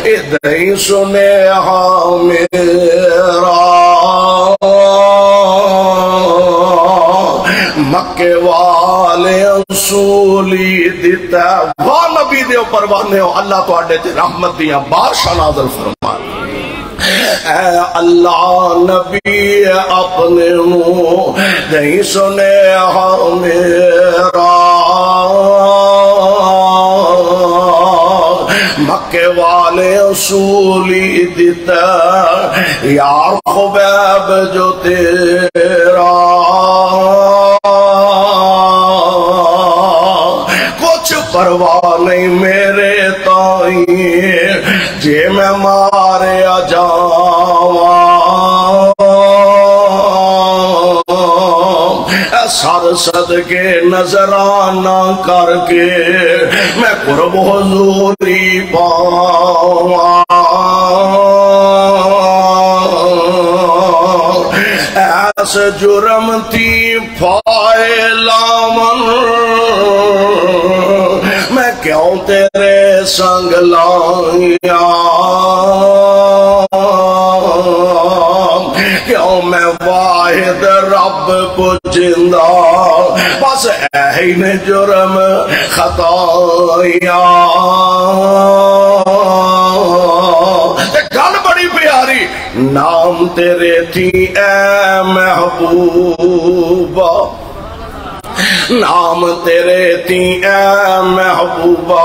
ادھر سنے میرا مکے والے اصولی دیتا واہ نبی دے پروانے ہو اللہ تو آڈے تے رحمت دیا بارشاہ نازل فرمائے اے اللہ نبی اپنے منہ نہیں سنے میرا مکے والے اصولی دیتا یار خبیب جو تیرا کچھ پرواہ نہیں میرے تائیں جے میں مارے جاواں سر صدقے نظرانہ کر کے میں قرب حضوری پاواں ایسے جرم تھی پھائلا من میں کیوں تیرے سنگ لائیاں کیوں میں واحد رب کو جندہ بس اہین جرم خطائیاں گل بڑی پیاری نام تیرے تھی اے محبوبہ نام تیرے تھی اے محبوبہ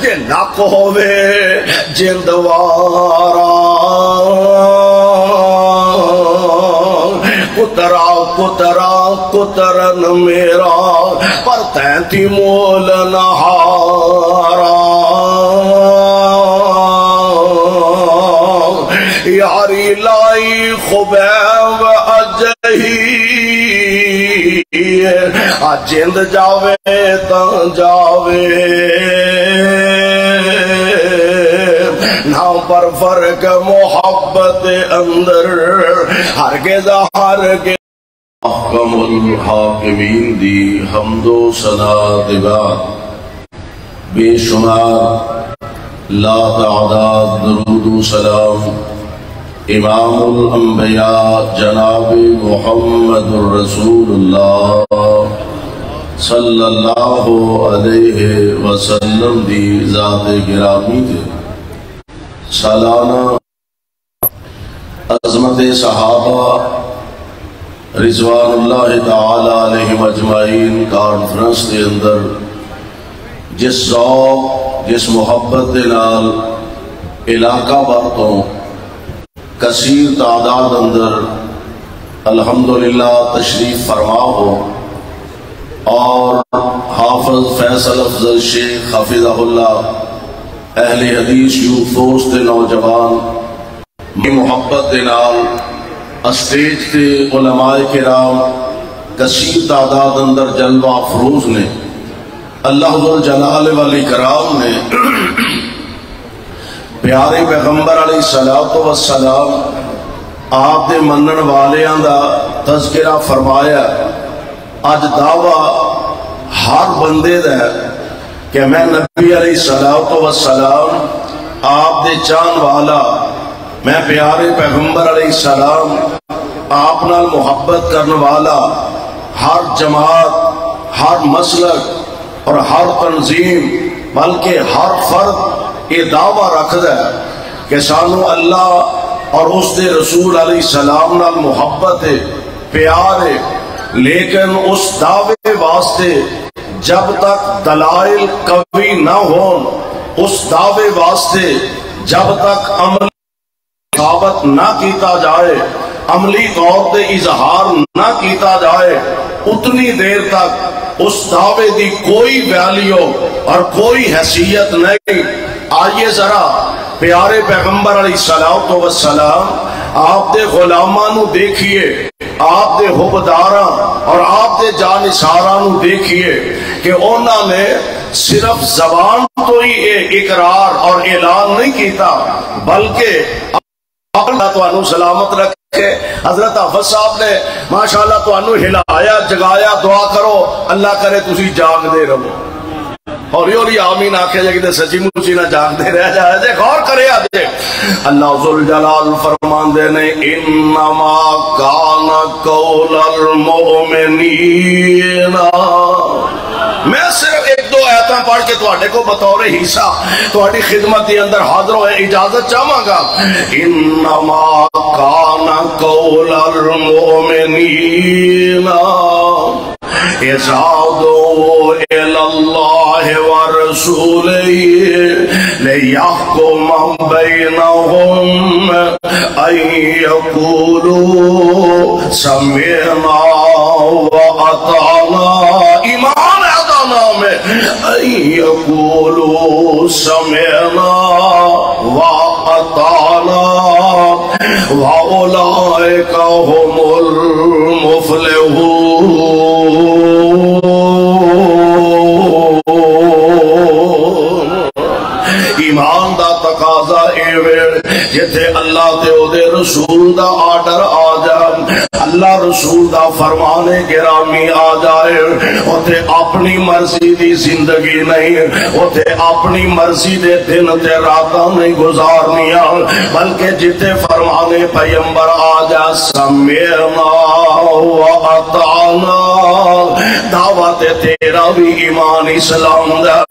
جے نک ہوئے جندوارا کترا کترا کترن میرا پر تینتی مول نہارا یاری لائی خبیب اجہی جند جاوے تن جاوے نام پر فرق محبت اندر ہرگز ہرگز احکم الحاکمین دی حمد و ثنا دباد بے شمار لا تعداد درود و سلام امام الانبیاء جناب محمد الرسول اللہ صلی اللہ علیہ وسلم دی ذات گرامی دے سالانہ عظمت صحابہ رضوان اللہ تعالی علیہ مجمعین کانفرنس کے اندر جس ذوق جس محبت دے نال علاقہ باتوں کثیر تعداد اندر الحمدللہ تشریف فرما ہو اور حافظ فیصل افضل شیخ حفظہ اللہ اہل حدیث یوتھ فورس دے نوجوان محبت دے نال اسٹیج تے علماء کرام کثیر تعداد اندر جلوہ افروز نے اللہ ذو جلال والی کرام نے پیارے پیغمبر علیہ السلام آپ دے منن والیاں دا تذکرہ فرمایا اج دعویٰ ہر بندے دا ہے کہ میں نبی علیہ السلام آپ دے چان والا میں پیارے پیغمبر علیہ السلام آپ نال محبت کرنے والا ہر جماعت ہر مسلک اور ہر تنظیم بلکہ ہر فرد یہ دعویٰ رکھ دے کہ سانو اللہ اور اس دے رسول علیہ السلام نال محبت ہے پیار ہے لیکن اس دعوے واسطے جب تک دلائل قوی نہ ہون اس دعوے واسطے جب تک عملی ثابت نہ کیتا جائے عملی طور پہ اظہار نہ کیتا جائے اتنی دیر تک اس دعوے دی کوئی ویلیو اور کوئی حیثیت نہیں آئیے ذرا پیارے پیغمبر علیہ السلام آپ دے غلامانو دیکھئے آپ دے حبداراں اور آپ دے جانسارانو دیکھئے کہ انہوں نے صرف زبان تو ہی اقرار اور اعلان نہیں کیتا بلکہ اللہ تو انہوں سلامت رکھے حضرت حافظ صاحب نے ماشاءاللہ تو انہوں ہلایا جگایا دعا کرو اللہ کرے تسی جاگ دے رہو ہولی آمین آکھے جائے کہ سچی موچی نہ جاگتے رہ جائے جائے غور کرے آجے اللہ ذوالجلال فرمان دینے انما کان قول المؤمنین میں صرف ایک دو آیتاں پڑھ کے تواڈے کو بطور حصہ تواڈی خدمت کے اندر حاضر ہوئے اجازت چاہواں گا انما کان قول المؤمنین اذا إلى الله ورسوله ليحكم بينهم أن يقولوا سمعنا وأطعنا ایمان اطعنا میں أن يقولوا سمعنا وأطعنا وأولئك هم المفلحون ایمان دا تقاضا ایویں جتھے اللہ تے او دے رسول دا آرڈر آ جائے اللہ رسول دا فرمان گرامی آ جائے اوتھے اپنی مرضی دی زندگی نہیں اوتھے اپنی مرضی دے دن تے راتاں نہیں گزارنیاں بلکہ جتھے فرمان پیغمبر آ جائے سمعنا وأطعنا دعوت تیرا بھی ایمان اسلام دا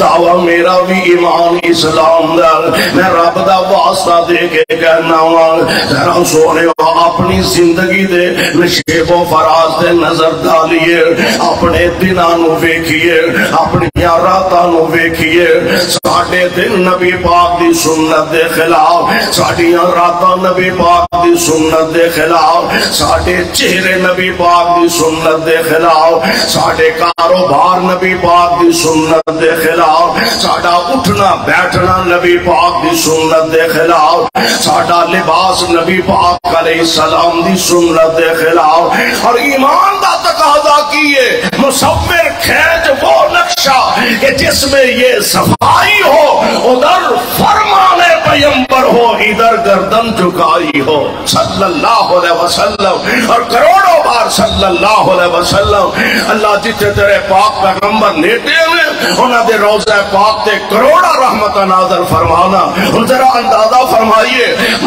دعوت میرا بھی ایمان اسلام دا میں رب دا واسطہ دے کے کہنا ہوں ذرا سونے اپنی زندگی دے نشیب و فراز دے نظر ڈالیے اپنے دنانو ویکھیے اپنی راتانو ویکھیے ساڑھے دن نبی پاک دی سنت دے خلاف ساڑھیاں راتاں نبی پاک دی سنت دے خلاف ساڑھے چہرے نبی پاک دی سنت دے خلاف ساڑھے کاروبار نبی پاک دی سنت دے خلاف ساڑھا اٹھنا بیٹھنا نبی پاک دی سنت دے خلاف ساڑھا لباس نبی پاک علیہ السلام دی سنت دے خلاف اور ایمان دا تقاضا کیے مصور کھینچ وہ نقشہ کہ جس میں یہ صفائی ہو ادھر فرمان پیغمبر ہو ادھر گردن جھکائی ہو صلی اللہ علیہ وسلم اور کروڑوں بار صلی اللہ علیہ وسلم اللہ جتنے تیرے پاک پیغمبر نیٹے میں انہاں دے روضہ پاک تے کروڑا رحمت نازل فرمانا ان ذرا اندازہ فرمائیے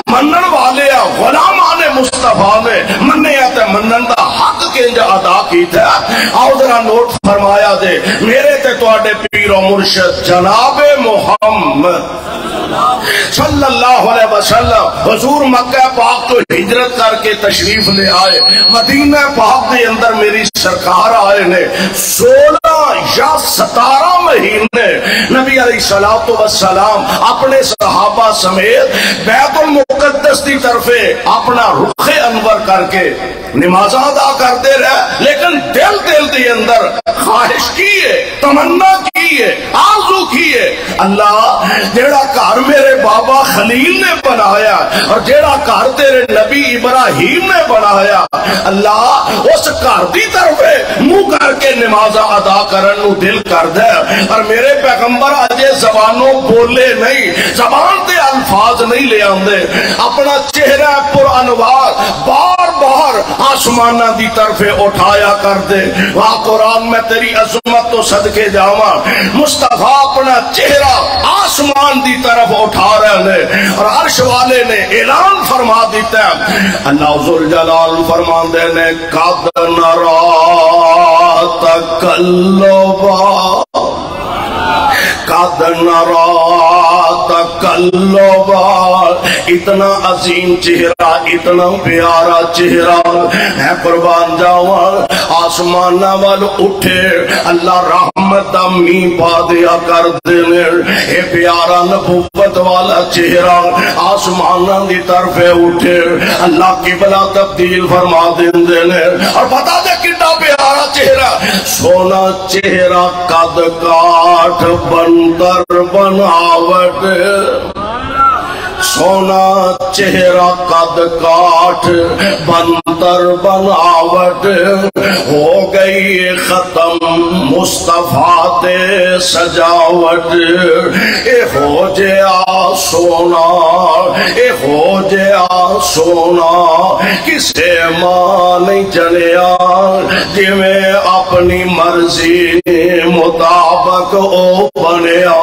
منن والے غلامان مصطفیٰ میں منیا تے منن دا حق کنج ادا کیتا آؤ ذرا نوٹ فرمایا دے میرے تے تواڈے پیر و مرشد جناب محمد صلی اللہ علیہ وسلم حضور مکہ پاک تو ہجرت کر کے تشریف لے آئے مدینہ پاک دے اندر میری سرکار آئے نے 16 یا 17 مہینے نبی علیہ السلام اپنے صحابہ سمیت بیت المقدس دی طرفے اپنا رخ انور کر کے نماز ادا کرتے رہے لیکن دل دی اندر خواہش کیے تمنا کیے آرزو کیے اللہ جیڑا گھر میرے بابا خلیل نے بنایا اور جیڑا گھر تیرے نبی ابراہیم نے بنایا اللہ اس گھر دی طرف منہ کر کے نماز ادا کرن نو دل کر دے اور میرے پیغمبر اجے زبانوں بولے نہیں زبان تے الفاظ نہیں لے آندے اپنا چہرہ پر انوار بار بار آسمانہ دی طرف اٹھایا کر دے وہاں قرآن میں تیری عظمت تو صدقے جاواں مصطفیٰ اپنا چہرہ آسمان دی طرف اٹھا رہے ہیں اور عرش والے نے اعلان فرما دیتا ہے اللہ ذوالجلال فرمان دینے قد نرا تقلبا قد نرا تقلبا اتنا عظیم چہرہ اتنا پیارا چہرہ ہے قربان جاواں آسمان وال اٹھے اللہ رحمت دا می پا دیا کر دینے اے پیارا نبوت والا چہرہ آسمان دی طرف اٹھے اللہ قبلہ تبدیل فرما دینے اور بتا دے کتنا پیارا چہرہ سونا چہرہ قد کاٹ بندر بناوٹ سونا چہرہ قد کاٹ بندر بناوٹ ہو گئی ختم مصطفیٰ تے سجاوٹ اے ہو جیا سونا اے ہو جیا سونا کسے ماں نہیں چلیا جی میں اپنی مرضی مطابق او بنیا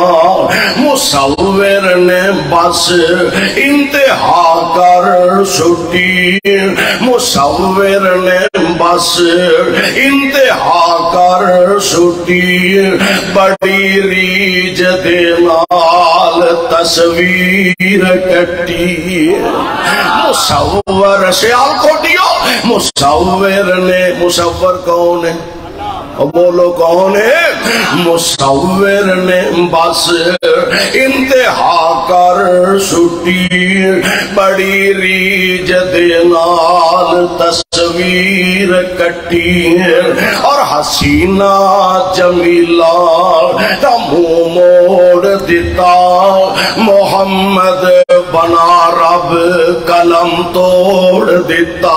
مصور نے بس انتہا کر چھٹی مصور نے بس انتہا کر چھٹی بڑی ریج دے نال تصویر کٹی مصور سیال کھوٹیو مصور نے مصور کون ہے بولو کون ہے مصور نے بس انتہا کر چھٹی بڑی ریج دے نال تصویر کٹی اور حسینہ جمیلہ دا منہ موڑ دیتا محمد بنا رب قلم توڑ دیتا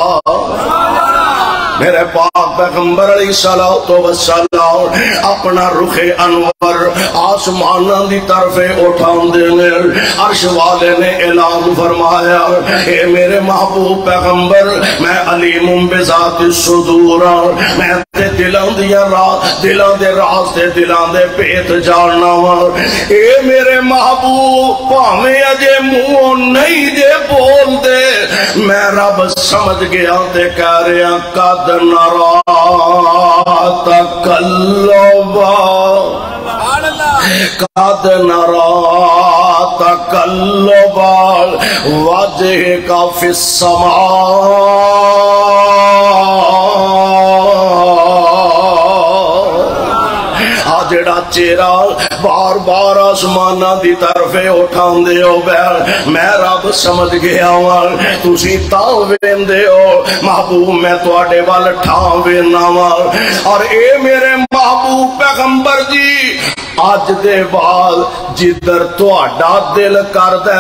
میرے پاک پیغمبر علیہ السلام اپنا رخ انور آسمانہ دی طرف اٹھان دینے عرش والے نے اعلان فرمایا اے میرے محبوب پیغمبر میں علیم بذات الصدور میں تے دلان دے راز تے دلان دے پیت جاننا اے میرے محبوب پاہمیں اجے منہ نہیں جے بول دے میں رب سمجھ گیا تے کہہ رہے ہیں قد نرى تقلبا قد نرى تقلبا وجهك في السماء جڑا چہرہ بار بار آسمانہ دی طرف اٹھان دے ہو میں رب سمجھ گیا ہوں تُسی تاوین دے ہو محبوب میں توڑے وال ٹھاوین ناوان اور اے میرے محبوب پیغمبر جی آج دے بعد جدر توڑا دل کر دے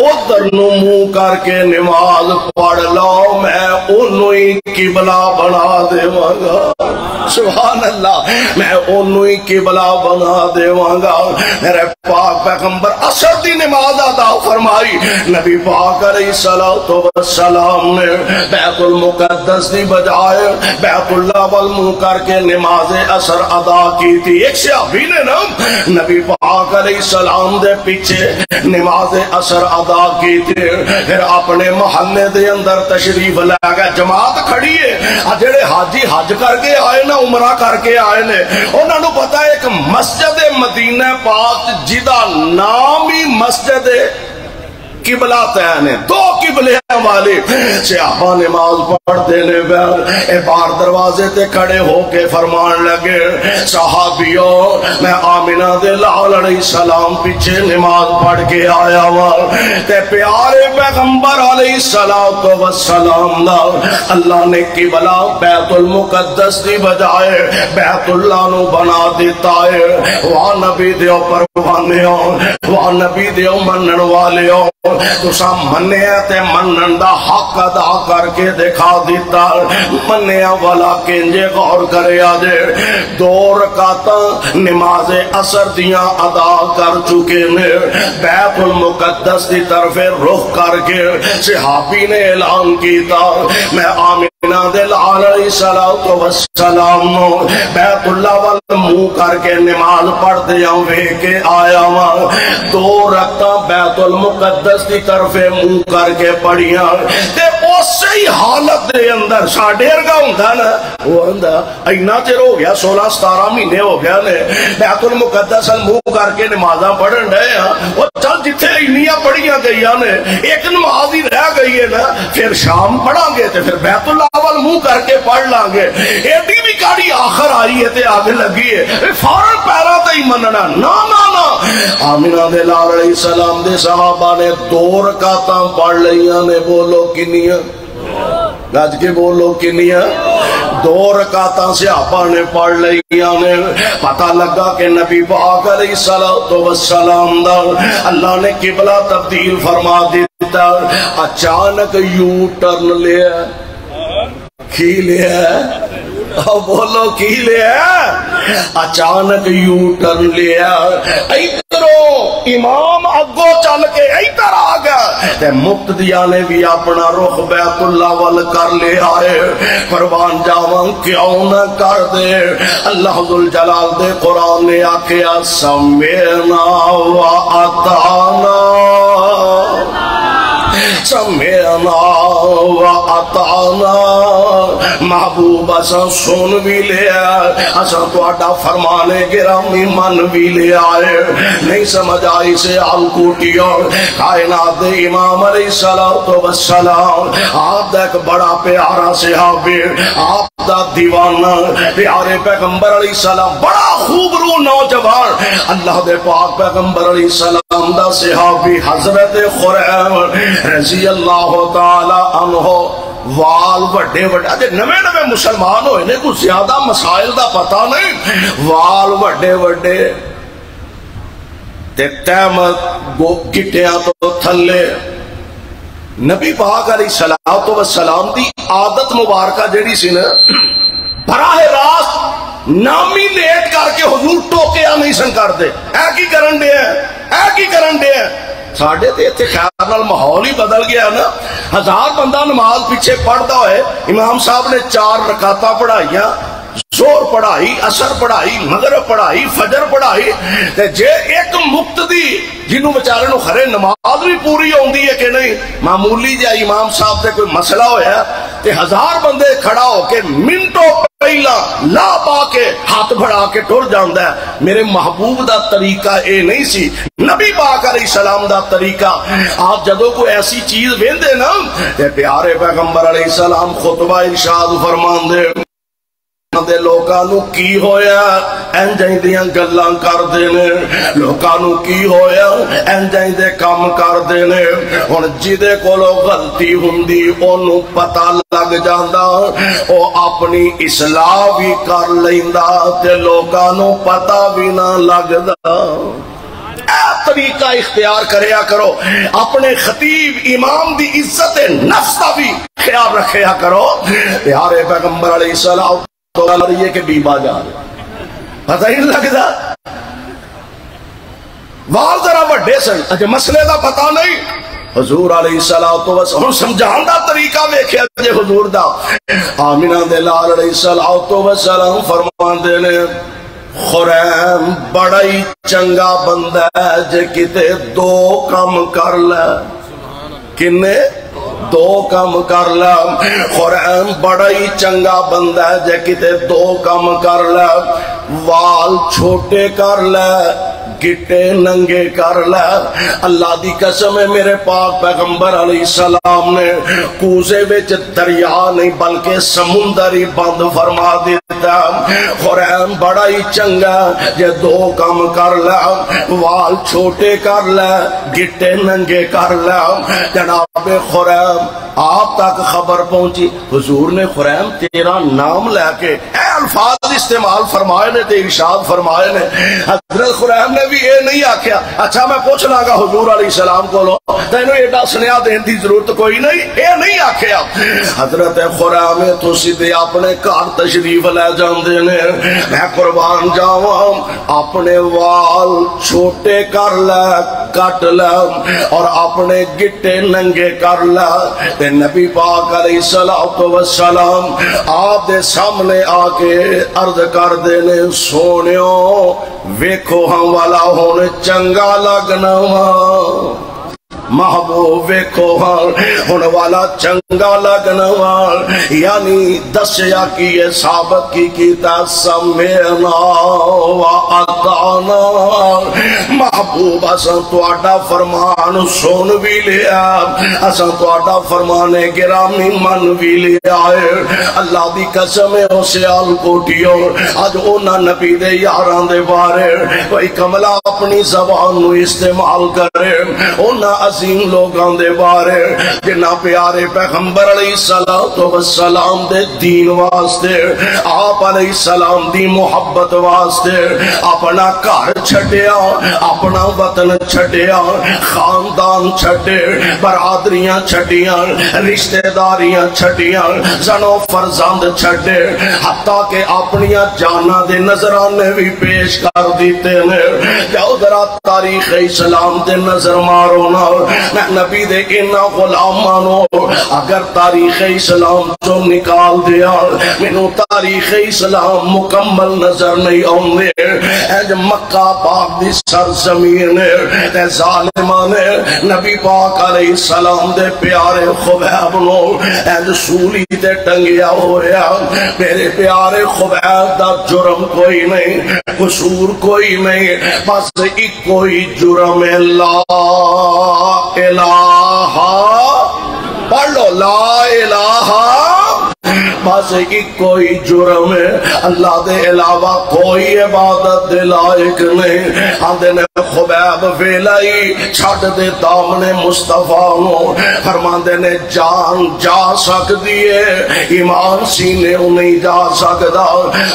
ادھر نمو کر کے نماز پڑھ لو میں انہی قبلہ بنا دے مانگا سبحان اللہ میں انہی قبلہ بنا دے مانگا میرے پاک پیغمبر اثر دی نماز ادا فرمائی نبی پاک علیہ السلام نے بیت المقدس دی بجائے بیت اللہ والمو کر کے نماز اثر ادا کی تھی ایک صحابی نے نا نبی پاک علیہ السلام دے پیچھے نماز اثر ادا کی تھی پھر اپنے محلے دے اندر تشریف لے گا جماعت کھڑی ہے جڑے حاجی حج کر کے آئے نا عمرہ کر کے آئے نے انہوں نے پتا ہے ایک مسجد مدینہ پاک جدا نام ہی مسجد قبلہ تینے دو قبلے والے صحابہ نماز پڑھ دینے اے بار دروازے تے کھڑے ہو کے فرمان لگے صحابیوں میں آمینہ دے لال علیہ السلام پیچھے نماز پڑھ کے آیا ہوا تے پیارے پیغمبر علیہ السلام دا اللہ نے قبلہ بیت المقدس دی بجائے بیت اللہ نو بنا دیتا ہے وہاں نبی دیو پروانے ہوں وہاں نبی دیو منن والے ہوں تو سا منیا تے منن دا حق ادا کر کے دکھا دیتا منیا والا کنجے غور کرے آجے دو رکعتاں نماز اثر دیاں ادا کر چکے نے بیت المقدس دی طرف رخ کر کے صحابی نے اعلان کیتا میں آمینہ دے لال علیہ السلام نو بیت اللہ والمو کر کے نماز پڑھ دیاں وے کے آیا ہوا دو رکعتاں بیت المقدس دی طرف منہ کر کے پڑھیاں تے اسی حالت دے اندر ساڑھیر گا ہوندہ نا وہ ہوندہ اینا چر ہو گیا 16-17 مہینے ہو گیا نے بیت المقدس منہ کر کے نمازاں پڑھن رہے ہیں وہ چل جتھے انیاں پڑھیاں گئیاں نے ایک نماز ہی رہ گئی ہے نا پھر شام پڑھاں گے تے پھر بیت اللہ وال منہ کر کے پڑھ لیں گے ایڈی بھی کاڑی آخر آئی ہے تے آگے لگی ہے فوراں پیرا تے ہی مننا نا نا نا آمینہ دے لال علیہ السلام دے صحابہ نے دو رکعتاں پڑھ لیاں نے بولو کنیاں گج کے بولو کنیاں دو رکعتاں صحابہ نے پڑھ لیاں نے پتہ لگا کہ نبی پاک علیہ السلام دا اللہ نے قبلہ تبدیل فرما دیتا اچانک یوں ٹرن لیا کی لیا بولو کی لیا اچانک یوں ٹرن لیا ایترو امام اگو چل کے ایتر آگا تے مقتدیاں نے بھی اپنا رخ بیت اللہ وال کر لے آئے قربان جاواں کیوں نہ کر دے اللہ ذوالجلال دے قرآن نے آکھیا سمعنا و اطعنا سمعنا و اطعنا محبوب اساں سن بھی لیا اساں تہاڈا فرمان گرامی من بھی لے آئے نہیں سمجھ آئی سے الکوٹیوں کائنات دے امام علیہ السلام آپ دا ایک بڑا پیارا صحابی آپ دا دیوانہ پیارے پیغمبر علیہ السلام بڑا خوب رو نوجوان اللہ دے پاک پیغمبر علیہ السلام دا صحابی حضرت خریم رضی اللہ تعالی عنہ وال وڈے وڈے اجے نوے نوے مسلمان ہوئے نے کچھ زیادہ مسائل دا پتہ نہیں وال وڈے وڈے تے تیمت گٹیاں تو تھلے نبی پاک علیہ السلام دی عادت مبارکہ جیڑی سی نا براہ راست نامی لیٹ کر کے حضور ٹوکیا نہیں سن کر دے اے کی کرن دے اے کی کرن دے ساڑھے تے اتھے خیال نال ماحول ہی بدل گیا نا 1000 بندہ نماز پیچھے پڑھتا ہوئے امام صاحب نے 4 رکعتاں پڑھائیاں زور پڑھائی اثر پڑھائی مغرب پڑھائی فجر پڑھائی تے جے ایک مقتدی جنہوں بچارے نو خرے نماز بھی پوری ہوندی ہے کہ نہیں معمولی جا امام صاحب تے کوئی مسئلہ ہویا تے 1000 بندے کھڑا ہو کے منٹوں پہلا لا پا کے ہاتھ بڑھا کے ٹر جاندہ ہے میرے محبوب دا طریقہ اے نہیں سی نبی پاک علیہ السلام دا طریقہ آپ جدوں کوئی ایسی چیز ویندے نا تے پیارے پیغمبر علیہ السلام خطبہ ارشاد فرمان دے دے لوکانو کی ہویا انجائیں دیاں گلاں کر دینے لوکانو کی ہویا انجائیں دے کام کر دینے اور جدے کولو غلطی ہوندی انہوں پتہ لگ جاندہ او اپنی اصلاح بھی کر لیندہ تے لوکانو پتہ بھی نہ لگ دا طریقہ اختیار کریا کرو اپنے خطیب امام دی عزت نفس کا بھی خیال رکھیا کرو پیارے پیغمبر علیہ السلام تو یہ کہ بیبا جا رہے پتہ ہی نہیں لگتا وال ذرا وڈے سن اچھا مسئلے دا پتہ نہیں حضور علیہ السلام سمجھان دا طریقہ ویکھیا جے حضور دا آمینہ دے لال علیہ السلام فرمان دے لے خریم بڑا ہی چنگا بندہ ہے جے کتے 2 کام کر لے کنے 2 کام کر لے خریم بڑا ہی چنگا بندہ ہے جے کتے 2 کام کر لے وال چھوٹے کر لے گٹے ننگے کر لے اللہ دی قسم ہے میرے پاک پیغمبر علیہ السلام نے کوزے وچ دریا نہیں بلکہ سمندری بند فرما دیتا خریم بڑا ہی چنگا جے 2 کام کر لے وال چھوٹے کر لے گٹے ننگے کر لے جناب خریم آپ تک خبر پہنچی حضور نے خریم تیرا نام لے کے اے الفاظ استعمال فرمائے نے تے ارشاد فرمائے نے حضرت خریم نے بھی اے نہیں آکھیا اچھا میں پوچھ لاگا حضور علیہ السلام کو لو تینوں ایڈا سنیا دین دی ضرورت کوئی نہیں اے نہیں آکھیا حضرت خریم تو سیدھے اپنے کار تشریف لے جان دینے میں قربان جاواں اپنے وال چھوٹے کر لے کٹ لے اور اپنے گٹے ننگے کر لے تے نبی پاک علیہ السلام آپ دے سامنے آکے عرض کر دینے سونیوں ویکھو ہم والا ہونے چنگا لگنا محبوب ویکھو ہونے والا چنگا لگنا یعنی دسیا کی یہ ثابت کی کیتا سمعنا و اطعنا محبوب اساں تہاڈا فرمان سن بھی لیا اساں تہاڈا فرمان گرامی من بھی لیا اللہ دی قسم ہے سیال کوٹیو اج انہاں نبی دے یاراں دے بارے کوئی کملا اپنی زبان نو استعمال کرے انہاں عظیم لوگاں دے بارے جنہ پیارے پیغمبر علیہ السلام دے دین واسطے آپ علیہ السلام دی محبت واسطے اپنا گھر چھٹیا اپنا وطن چھٹیا خاندان چھٹے برادریاں چھٹیاں رشتہ داریاں چھٹیاں زنو فرزند چھٹے حتیٰ کہ اپنیاں جانا دے نظرانے بھی پیش کر دیتے ہیں جاؤ ذرا تاریخ اسلام دے نظر مارو نا میں نبی دے انہاں غلاماں نو اگر تاریخ اسلام جو نکال دیا مینوں تاریخ اسلام مکمل نظر نہیں آندے اج مکہ پاک دی سرزمین تے ظالماں نے نبی پاک علیہ السلام دے پیارے خبیب نو اج سولی تے ٹنگیا ہویا میرے پیارے خبیب دا جرم کوئی نہیں قصور کوئی نہیں بس ایک کوئی جرم لا الہ پڑھ لو لا الہ بس ایک کوئی جرم ہے اللہ دے علاوہ کوئی عبادت دے لائق نہیں آندے نے خبیب ویلائی چھڑ دے دامن مصطفیٰ نو فرماندے نے جان جا سکتی ہے ایمان سینے نہیں جا سکتا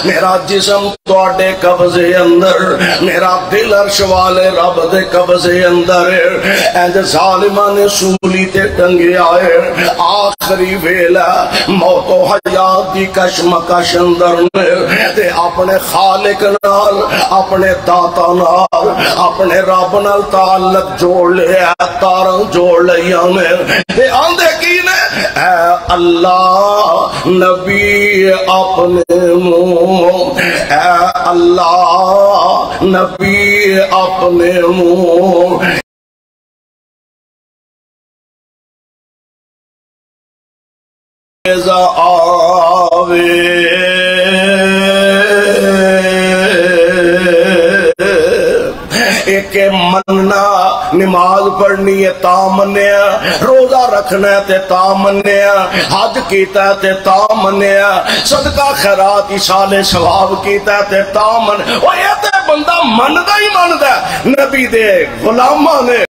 میرا جسم توڑے قبضے اندر میرا دل عرش والے رب دے قبضے اندر اے ظالمہ نے سولی تے ٹنگے آئے آخری ویلا موت و حیات دی کشمکش اندر میں تے اپنے خالق نال اپنے داتا نال اپنے رب نال تعلق جوڑ لیا تارن جوڑ لیا میں تے آندے کی نے اے اللہ نبی اپنے منہ اے اللہ نبی اپنے منہ آوے ایک مننا نماز پڑھنی ہے تا منیا روزہ رکھنا ہے تے تا منیا حج کیتا ہے تے تا منیا صدقہ خیرات ایصال ثواب کیتا ہے تے تا من وہ یہ تے بندہ مندہ ہی مندہ نبی دے غلامہ نے